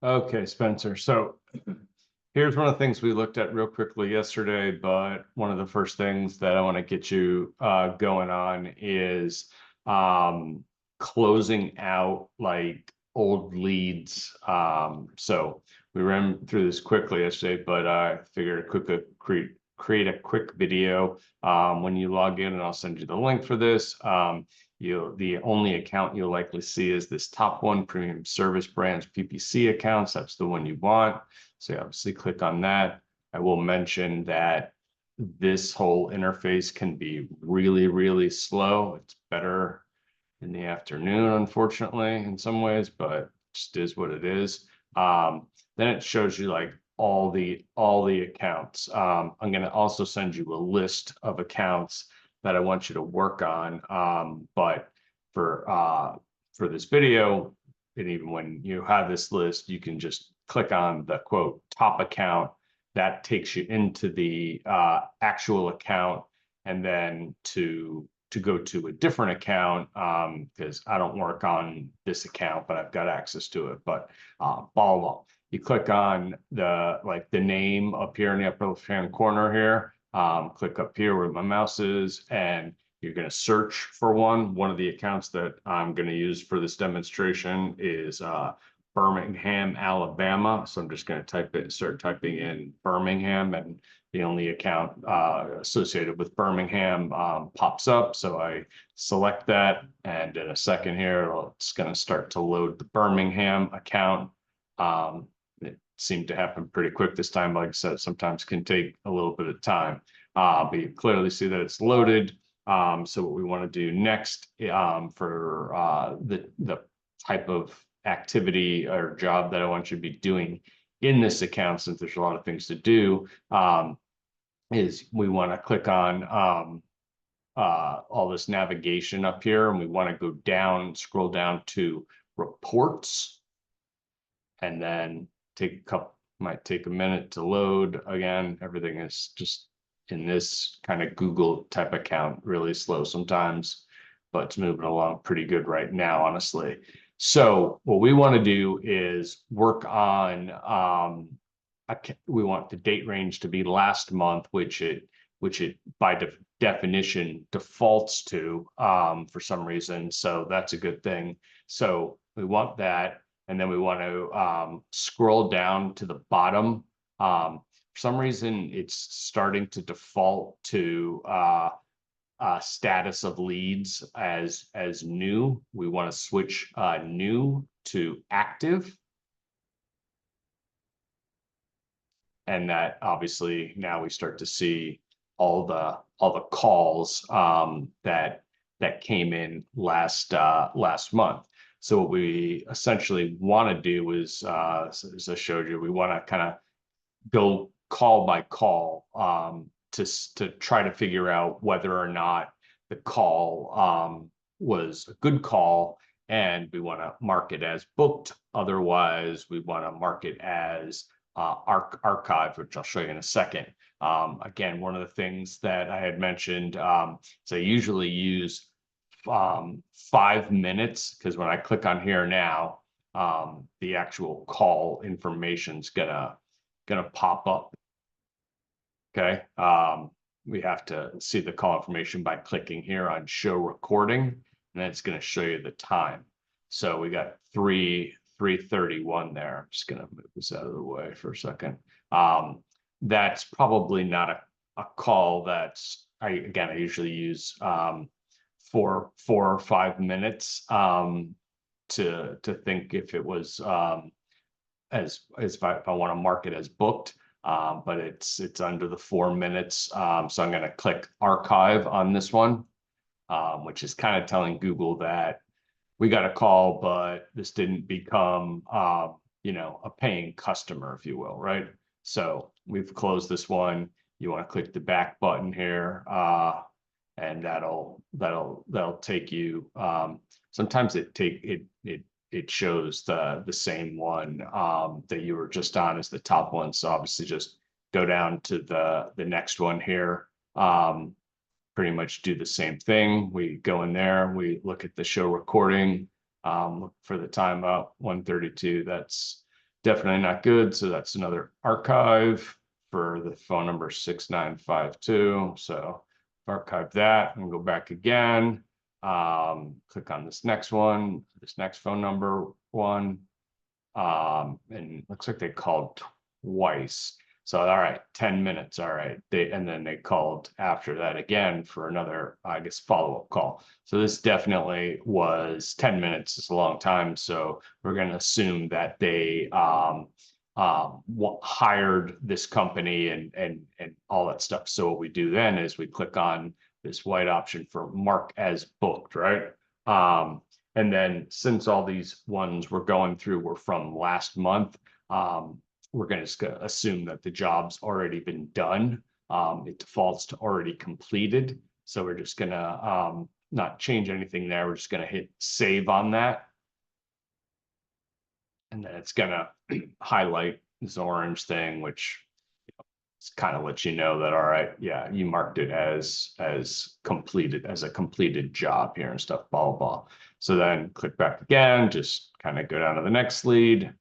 Okay, Spencer. So here's one of the things we looked at real quickly yesterday, but one of the first things that I want to get you going on is um, closing out like old leads. So we ran through this quickly yesterday, but I figured a quick create a quick video when you log in, and I'll send you the link for this. The only account you'll likely see is this top one, Premium Service Brands PPC accounts. That's the one you want. So you obviously click on that. I will mention that this whole interface can be really, really slow. It's better in the afternoon, unfortunately, in some ways, but just is what it is. Then it shows you like all the accounts. I'm going to also send you a list of accounts that I want you to work on. But for this video, and even when you have this list, you can just click on the quote top account. That takes you into the actual account, and then to go to a different account because I don't work on this account, but I've got access to it. But blah blah. You click on the name up here in the upper left-hand corner here. Click up here where my mouse is, and you're going to search for one. One of the accounts that I'm going to use for this demonstration is Birmingham, Alabama. So I'm just going to start typing in Birmingham, and the only account associated with Birmingham pops up. So I select that, and in a second here, it's going to start to load the Birmingham account. It seemed to happen pretty quick this time. Like I said, sometimes can take a little bit of time, but you clearly see that it's loaded. So what we want to do next for the type of activity or job that I want you to be doing in this account, since there's a lot of things to do, is we want to click on all this navigation up here, and we want to go down, scroll down to reports, and then might take a minute to load. Again, everything is just in this kind of Google type account really slow sometimes, but it's moving along pretty good right now, honestly. So what we want to do is work on we want the date range to be last month, which it by definition defaults to for some reason. So that's a good thing. So we want that, and then we want to scroll down to the bottom. For some reason, it's starting to default to status of leads as new. We want to switch new to active. And that obviously now we start to see all the calls that came in last month. So what we essentially want to do is, as I showed you, we want to kind of go call by call to try to figure out whether or not the call was a good call, and we want to mark it as booked. Otherwise, we want to mark it as archive, which I'll show you in a second. Again, one of the things that I had mentioned is I usually use 5 minutes, because when I click on here now, the actual call information is gonna pop up. Okay. We have to see the call information by clicking here on show recording, and then it's going to show you the time. So we got 3:31 there. I'm just going to move this out of the way for a second. That's probably not a call that's, I usually use for 4 or 5 minutes to think if it was as if I want to mark it as booked. But it's under the 4 minutes. So I'm going to click archive on this one, which is kind of telling Google that we got a call, but this didn't become, a paying customer, if you will, right? So we've closed this one. You want to click the back button here, and that'll take you. Sometimes it shows the same one that you were just on as the top one. So obviously just go down to the next one here. Pretty much do the same thing. We go in there, we look at the show recording, look for the time up 1:32. That's definitely not good. So that's another archive for the phone number 6952. So archive that and go back again. Click on this next one, this next phone number one. And looks like they called twice. So, all right, 10 minutes. All right. And then they called after that again for another, I guess, follow-up call. So this definitely was 10 minutes. It's a long time. So we're going to assume that they hired this company and all that stuff. So what we do then is we click on this white option for mark as booked, right? And then since all these ones we're going through were from last month, we're going to assume that the job's already been done. It defaults to already completed. So we're just going to not change anything there. We're just going to hit save on that. And then it's going to highlight this orange thing, which kind of lets you know that, all right, yeah, you marked it as completed, as a completed job here and stuff, blah, blah, blah. So then click back again, just kind of go down to the next lead.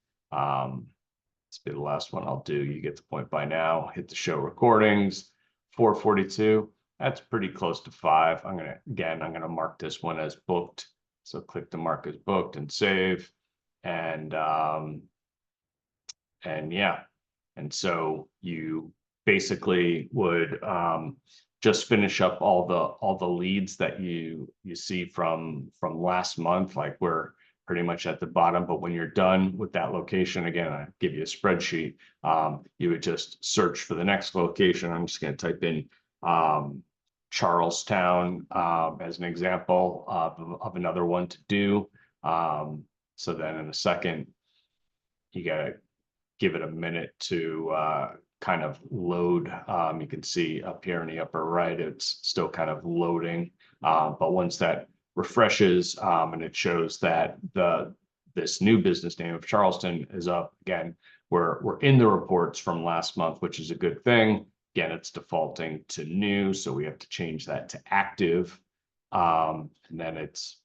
This will be the last one I'll do. You get the point by now. Hit the show recordings, 442. That's pretty close to 5. I'm going to mark this one as booked. So click the mark as booked and save. And yeah. And so you basically would just finish up all the leads that you see from last month. Like we're pretty much at the bottom, but when you're done with that location, again, I give you a spreadsheet. You would just search for the next location. I'm just going to type in Charlestown as an example of another one to do. So then in a second, you got to give it a minute to kind of load. You can see up here in the upper right, it's still kind of loading. But once that refreshes and it shows that this new business name of Charleston is up again, we're in the reports from last month, which is a good thing. Again, it's defaulting to new, so we have to change that to active. And then it's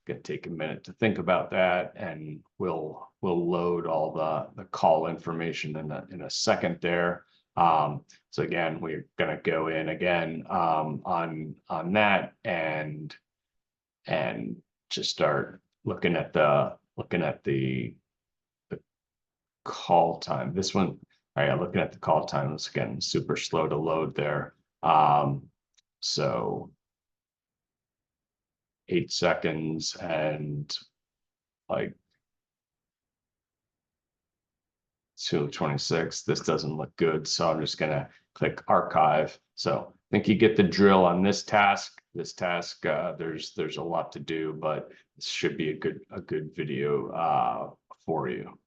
going to take a minute to think about that, and we'll load all the call information in a second there. So again, we're going to go in again on that and just start looking at the call time. This one, all right, looking at the call time is again super slow to load there. So 8 seconds and like 2:26. This doesn't look good, so I'm just gonna click archive. So I think you get the drill on this task. There's a lot to do, but this should be a good video for you.